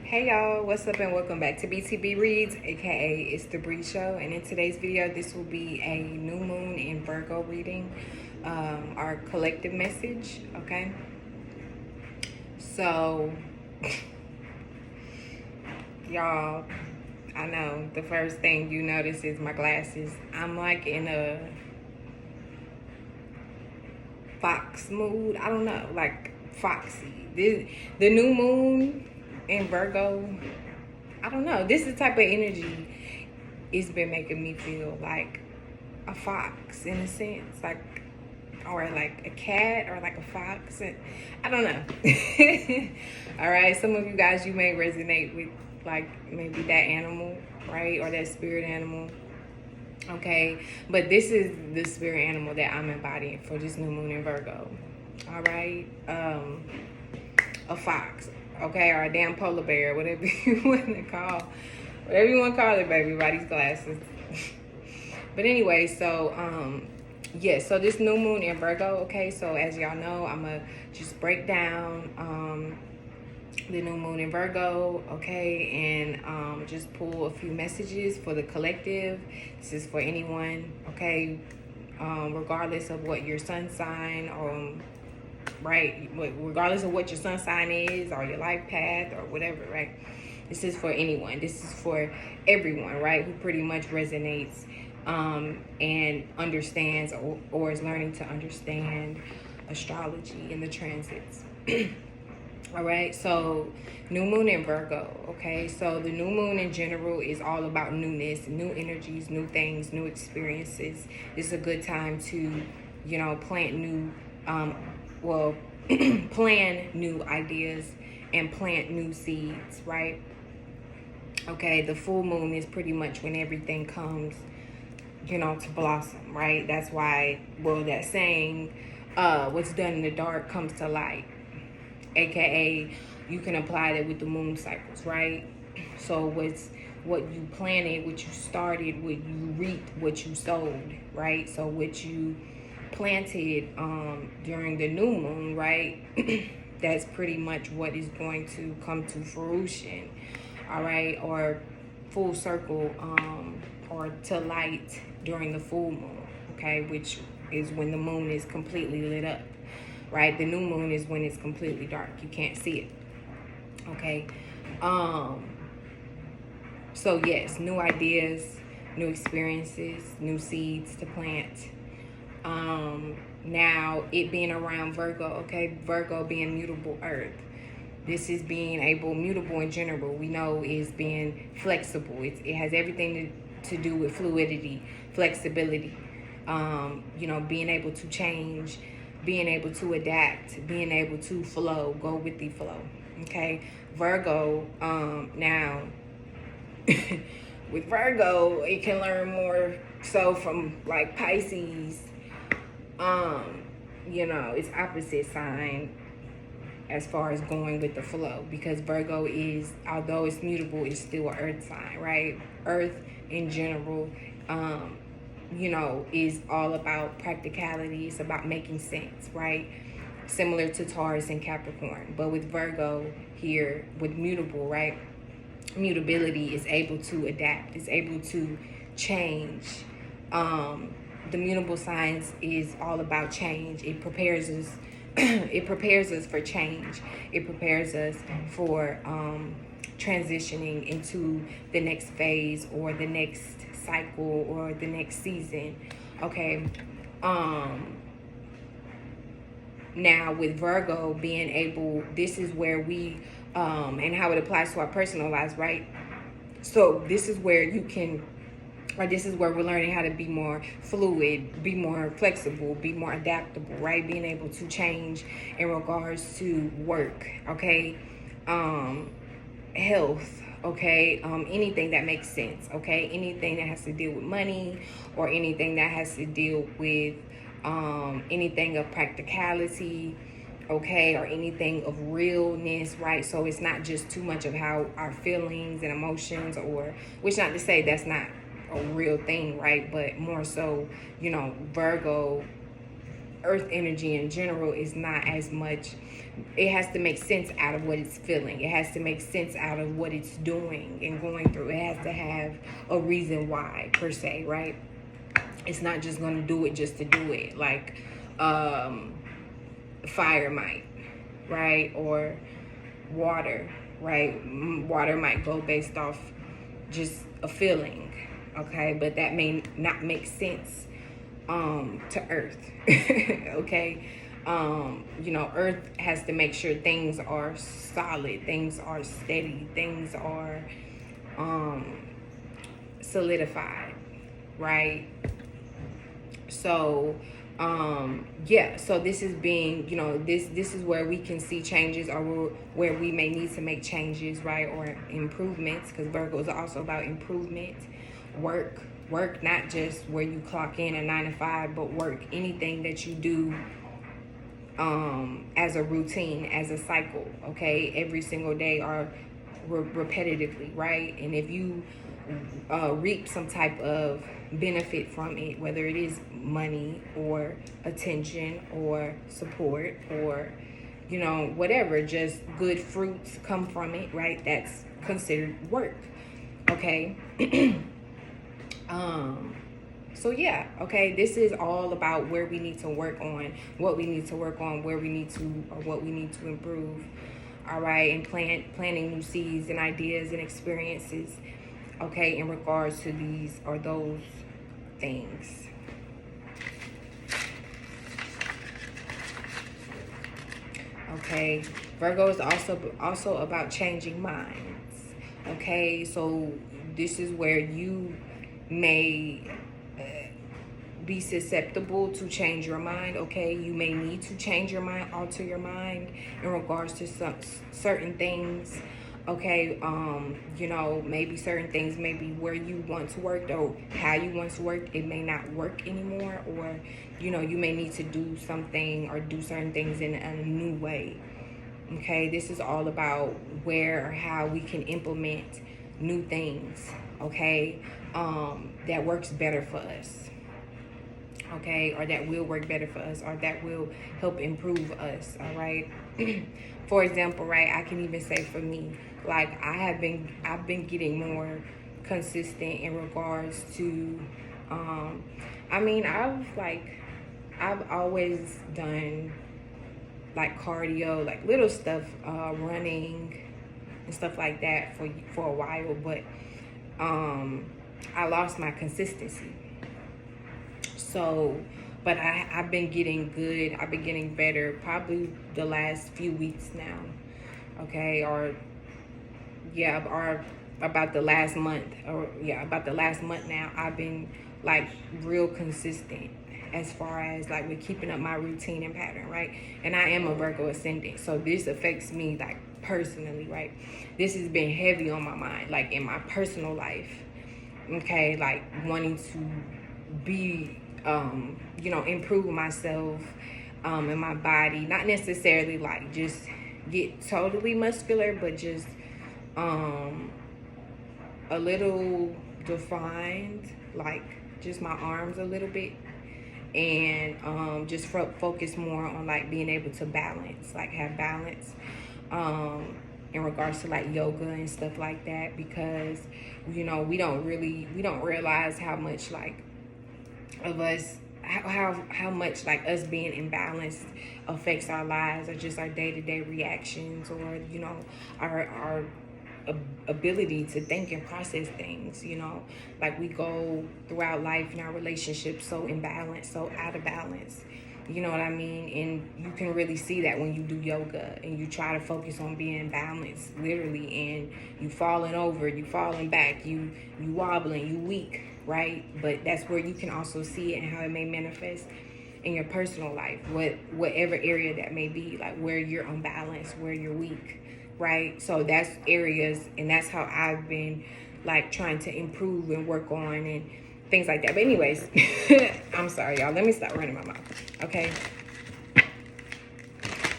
Hey y'all, what's up and welcome back to B.T.P Reads, aka It's the Bree Show. And in today's video, this will be a new moon in Virgo reading, our collective message, okay? So, y'all, I know the first thing you notice is my glasses. I'm like in a fox mood. I don't know, like foxy. The new moon in Virgo, I don't know. This is the type of energy it's been making me feel like a fox in a sense, like, or like a cat or like a fox. And I don't know. All right, some of you guys, you may resonate with like maybe that animal, right, or that spirit animal. Okay, but this is the spirit animal that I'm embodying for this new moon in Virgo. All right, a fox, okay, or a damn polar bear, whatever you want to call it, baby, by these glasses. But anyway, so yes, so this new moon in Virgo, okay, so as y'all know, I'm gonna just break down the new moon in Virgo, okay, and just pull a few messages for the collective. This is for anyone, okay, regardless of what your sun sign, right, regardless of what your sun sign is or your life path or whatever, right? This is for anyone. This is for everyone, right, who pretty much resonates and understands or is learning to understand astrology and the transits. All right, so new moon in Virgo, okay? So the new moon in general is all about newness, new energies, new things, new experiences. This is a good time to, plant new, plan new ideas and plant new seeds, right? Okay, the full moon is pretty much when everything comes, to blossom, right? That's why, that saying, what's done in the dark comes to light. AKA, you can apply that with the moon cycles, right? So what you planted, what you started, what you reaped, what you sowed, right? So what you planted during the new moon, right? That's pretty much what is going to come to fruition, all right? Or full circle, or to light during the full moon, okay? Which is when the moon is completely lit up. Right, the new moon is when it's completely dark. You can't see it. Okay. So yes, new ideas, new experiences, new seeds to plant. Now it being around Virgo, okay, Virgo being mutable earth. This is being mutable in general, we know is being flexible. It has everything to do with fluidity, flexibility, being able to change, being able to adapt, being able to flow, go with the flow, okay? Virgo, now, with Virgo, it can learn more so from, like, Pisces, it's opposite sign as far as going with the flow, because Virgo is, although it's mutable, it's still an earth sign, right? Earth in general, is all about practicality. It's about making sense, right? Similar to Taurus and Capricorn. But with Virgo here, with mutable, right? Mutability is able to adapt. It's able to change. The mutable signs is all about change. It prepares us. It prepares us for change. It prepares us for transitioning into the next phase or the next cycle or the next season, okay? Now with Virgo being able, this is where we, and how it applies to our personal lives, right? So this is where you can, or this is where we're learning how to be more fluid, be more flexible, be more adaptable, right? Being able to change in regards to work, okay? Health, okay? Anything that makes sense, okay? Anything that has to deal with money, or anything that has to deal with anything of practicality, okay? Or anything of realness, right? So it's not just too much of how our feelings and emotions, or, which not to say that's not a real thing, right? But more so, Virgo earth energy in general is not as much. It has to make sense out of what it's feeling. It has to make sense out of what it's doing and going through. It has to have a reason why, per se, right? It's not just going to do it just to do it, like fire might, right? Or water, right? Water might go based off just a feeling, okay? But that may not make sense to earth. Okay. You know, earth has to make sure things are solid, things are steady, things are solidified, right? So yeah, so this is being, you know, this is where we can see changes, or where we may need to make changes, right? Or improvements, because Virgo is also about improvement. Work, not just where you clock in a 9 to 5, but work, anything that you do as a routine, as a cycle, okay, every single day, or repetitively, right? And if you reap some type of benefit from it, whether it is money or attention or support or, you know, whatever, just good fruits come from it, right? That's considered work, okay? So yeah, okay, this is all about where we need to work on, what we need to work on, where we need to, or what we need to improve, all right? And planting new seeds and ideas and experiences, okay, in regards to these or those things. Okay, Virgo is also about changing minds, okay? So this is where you may be susceptible to change your mind, okay? You may need to change your mind, alter your mind in regards to some certain things, okay? You know, maybe certain things, maybe where you want to work, or how you want to work, it may not work anymore, or, you know, you may need to do something or do certain things in a new way, okay? This is all about where or how we can implement new things, okay? That works better for us, okay, or that will work better for us, or that will help improve us, all right? For example, right, I can even say for me, like I've been getting more consistent in regards to I mean, I've always done like cardio, like little stuff, running and stuff like that for a while, but I lost my consistency. So, but I've been getting good. I've been getting better probably the last few weeks now. Okay, or about the last month, about the last month now. I've been like real consistent as far as like with keeping up my routine and pattern, right? And I am a Virgo ascendant, so this affects me like personally, right? This has been heavy on my mind, like in my personal life. Okay, like wanting to be you know, improve myself in my body, not necessarily like just get totally muscular, but just a little defined, like just my arms a little bit, and just focus more on like being able to balance, like have balance in regards to like yoga and stuff like that, because, you know, we don't realize how much like of us, how much like us being imbalanced affects our lives, or just our day-to-day reactions, or, you know, our ability to think and process things, you know, like we go throughout life in our relationships so imbalanced, so out of balance, you know what I mean? And you can really see that when you do yoga and you try to focus on being balanced, literally, and you falling over, you falling back, you wobbling, you weak, right? But that's where you can also see it and how it may manifest in your personal life, whatever area that may be, like where you're unbalanced, where you're weak, right? So that's areas, and that's how I've been like trying to improve and work on and things like that. But anyways, I'm sorry, y'all. Let me stop running my mouth, okay?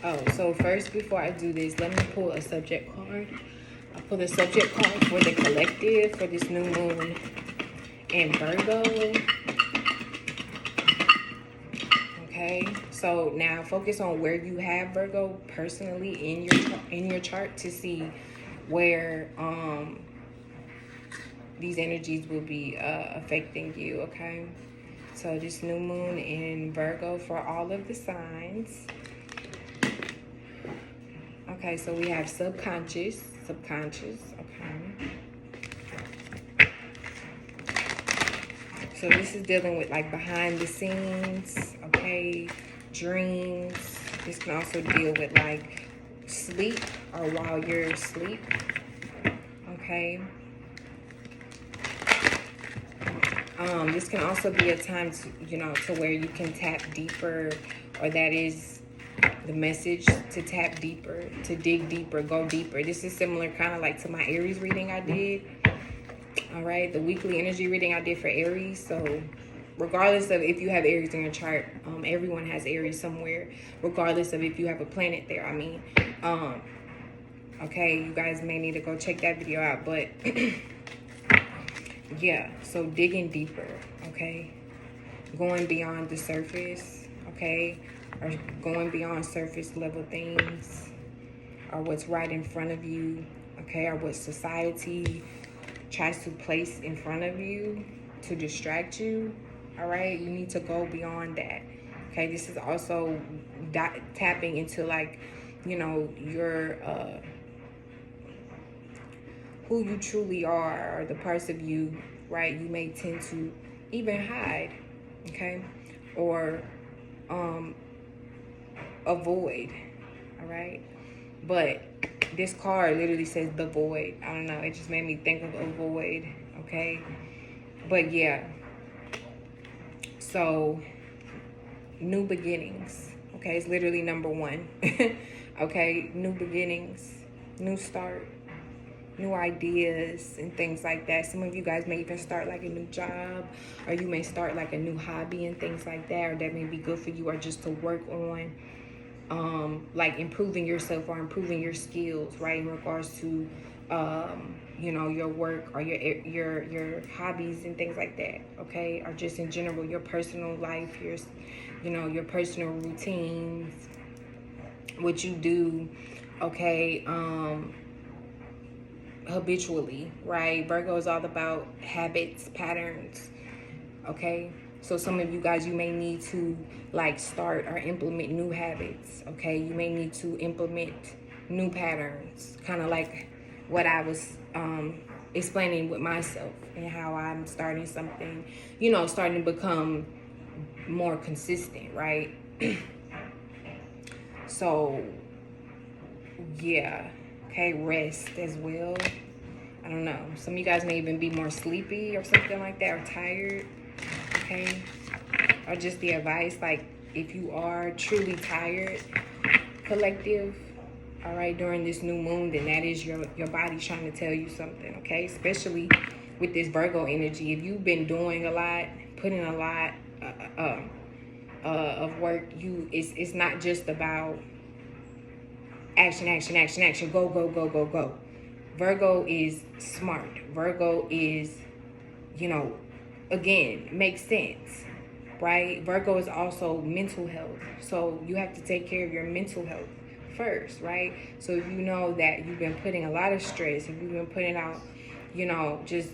Oh, so first, before I do this, let me pull a subject card. I'll pull the subject card for the collective for this new moon in Virgo. Okay, So now focus on where you have Virgo personally in your chart to see where these energies will be affecting you, okay? So this new moon in Virgo for all of the signs. Okay, so we have subconscious, okay. So this is dealing with like behind the scenes, okay, dreams. This can also deal with like sleep or while you're asleep, okay. This can also be a time to, you know, to where you can tap deeper, or that is the message, to tap deeper, to dig deeper, go deeper. This is similar kind of like to my Aries reading I did. All right, the weekly energy reading I did for Aries. So regardless of if you have Aries in your chart, everyone has Aries somewhere, regardless of if you have a planet there. I mean, okay, you guys may need to go check that video out, but yeah, so digging deeper, okay, going beyond the surface, okay, or going beyond surface level things, or what's right in front of you, okay, or what society tries to place in front of you to distract you. All right, you need to go beyond that. Okay, this is also tapping into, like, you know, your who you truly are, or the parts of you, right, you may tend to even hide, okay, or avoid. All right, but this card literally says the void. I don't know, it just made me think of a void, okay. But yeah, so new beginnings, okay, it's literally number one. Okay, new beginnings, new start, new ideas and things like that. Some of you guys may even start like a new job, or you may start like a new hobby and things like that, or that may be good for you, or just to work on like improving yourself or improving your skills, right, in regards to you know, your work or your hobbies and things like that, okay, or just in general your personal life, your, you know, your personal routines, what you do, okay, habitually, right? Virgo is all about habits, patterns, okay. So some of you guys, you may need to like start or implement new habits, okay. You may need to implement new patterns, kind of like what I was explaining with myself, and how I'm starting something, you know, starting to become more consistent, right? So yeah, okay, rest as well. I don't know, some of you guys may even be more sleepy or something like that, or tired, okay, or just the advice, like if you are truly tired, collective, all right, during this new moon, then that is your body trying to tell you something, okay, especially with this Virgo energy. If you've been doing a lot, putting a lot of work, it's not just about action, action, action, action, go, go, go, go, go. Virgo is smart. Virgo is, you know, again, makes sense, right? Virgo is also mental health. So you have to take care of your mental health first, right? So if you know that you've been putting a lot of stress, if you've been putting out, you know, just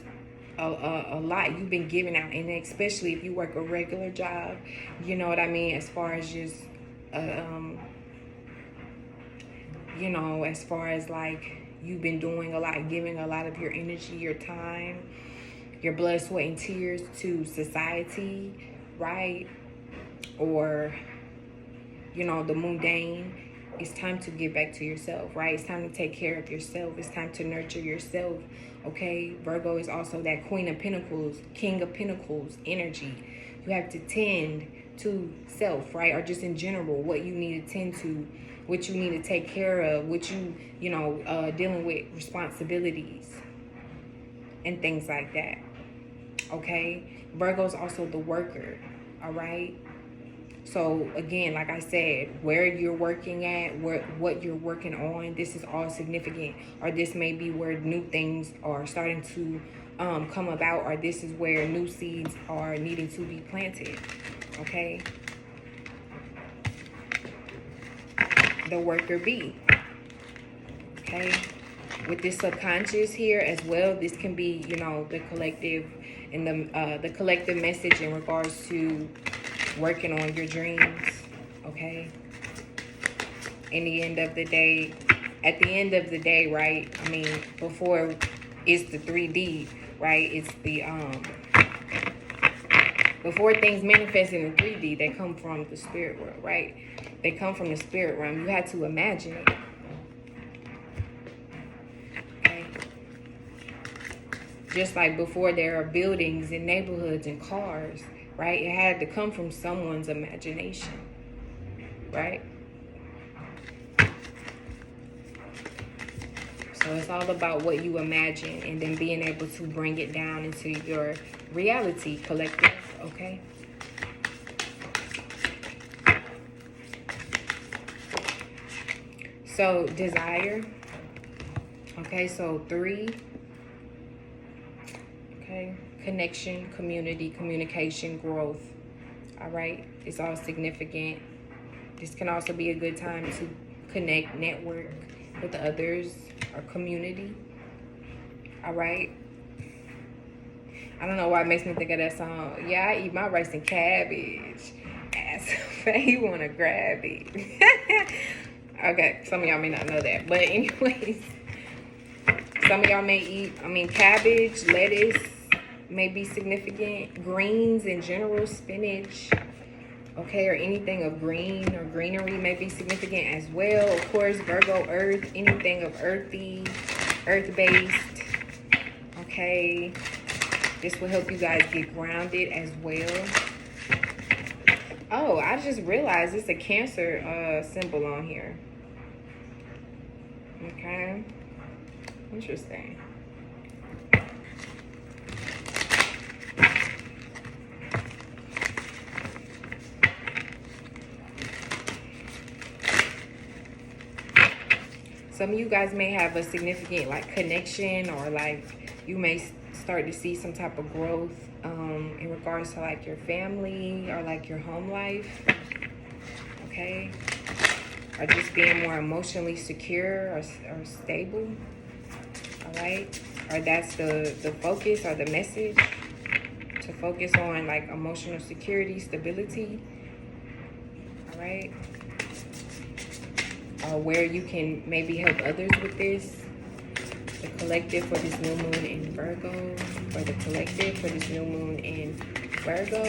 a lot you've been giving out, and especially if you work a regular job, you know what I mean, as far as just you know, as far as like you've been doing a lot, giving a lot of your energy, your time, your blood, sweat, and tears to society, right? Or, you know, the mundane. It's time to give back to yourself, right? It's time to take care of yourself. It's time to nurture yourself, okay? Virgo is also that Queen of Pentacles, King of Pentacles energy. You have to tend to self, right? Or just in general, what you need to tend to, what you need to take care of, what you know, dealing with responsibilities and things like that, okay? Virgo is also the worker, all right? So again, like I said, where you're working at, what you're working on, this is all significant, or this may be where new things are starting to come about, or this is where new seeds are needing to be planted, okay? the worker bee. Okay, with this subconscious here as well, this can be, you know, the collective and the collective message in regards to working on your dreams. Okay, in the end of the day, at the end of the day, right, I mean, before it's the 3D, right, it's the before things manifest in the 3D, they come from the spirit world, right? They come from the spirit realm. You had to imagine it. Okay? Just like before there are buildings and neighborhoods and cars, right? It had to come from someone's imagination, right? So it's all about what you imagine and then being able to bring it down into your reality collective, okay? So desire, okay, so 3, okay, connection, community, communication, growth, all right? It's all significant. This can also be a good time to connect, network with others or community, all right? I don't know why it makes me think of that song. Yeah, I eat my rice and cabbage. Ass you want to grab it. Okay, some of y'all may not know that. But anyways, some of y'all may eat, cabbage, lettuce may be significant. Greens in general, spinach, okay, or anything of green or greenery may be significant as well. Of course, Virgo, earth, anything of earthy, earth-based, okay. This will help you guys get grounded as well. Oh, I just realized it's a Cancer symbol on here. Okay. Interesting. Some of you guys may have a significant like connection, or like you may start to see some type of growth in regards to like your family or like your home life, okay, or just being more emotionally secure or stable, all right, or that's the focus or the message, to focus on like emotional security, stability, all right, or where you can maybe help others with this. The collective for this new moon in Virgo, or the collective for this new moon in Virgo.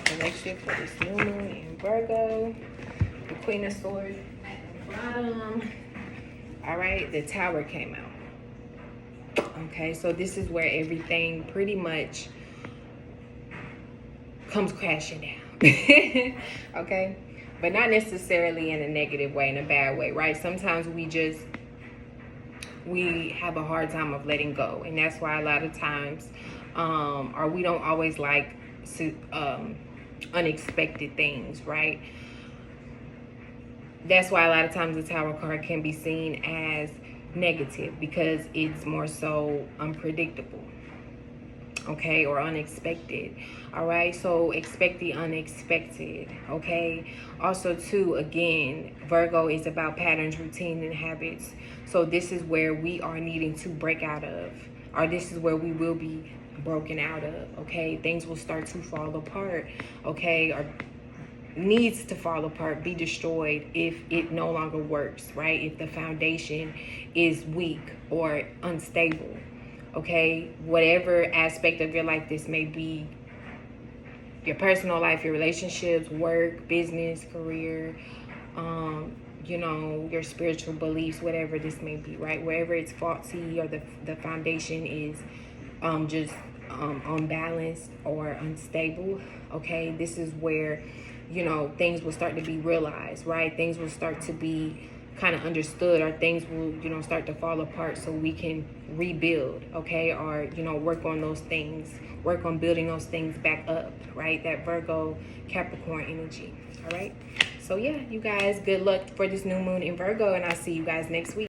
Collective for this new moon in Virgo. The Queen of Swords at the bottom. All right, the Tower came out. Okay, so this is where everything pretty much comes crashing down. Okay. But not necessarily in a negative way, in a bad way, right? Sometimes we have a hard time of letting go. And that's why a lot of times, or we don't always like unexpected things, right? That's why a lot of times the Tower card can be seen as negative, because it's more so unpredictable, okay, or unexpected. All right, so expect the unexpected, okay? Also, too, again, Virgo is about patterns, routine, and habits. So this is where we are needing to break out of, or this is where we will be broken out of, okay? Things will start to fall apart, okay, or needs to fall apart, be destroyed if it no longer works, right? If the foundation is weak or unstable, okay? Whatever aspect of your life this may be, your personal life, your relationships, work, business, career, you know, your spiritual beliefs, whatever this may be, right? Wherever it's faulty or the foundation is just unbalanced or unstable, okay? This is where, you know, things will start to be realized, right? Things will start to be kind of understood, or things will, you know, start to fall apart so we can rebuild, okay? Or, you know, work on those things, work on building those things back up, right? That Virgo Capricorn energy, all right? So yeah, you guys, good luck for this new moon in Virgo, and I'll see you guys next week.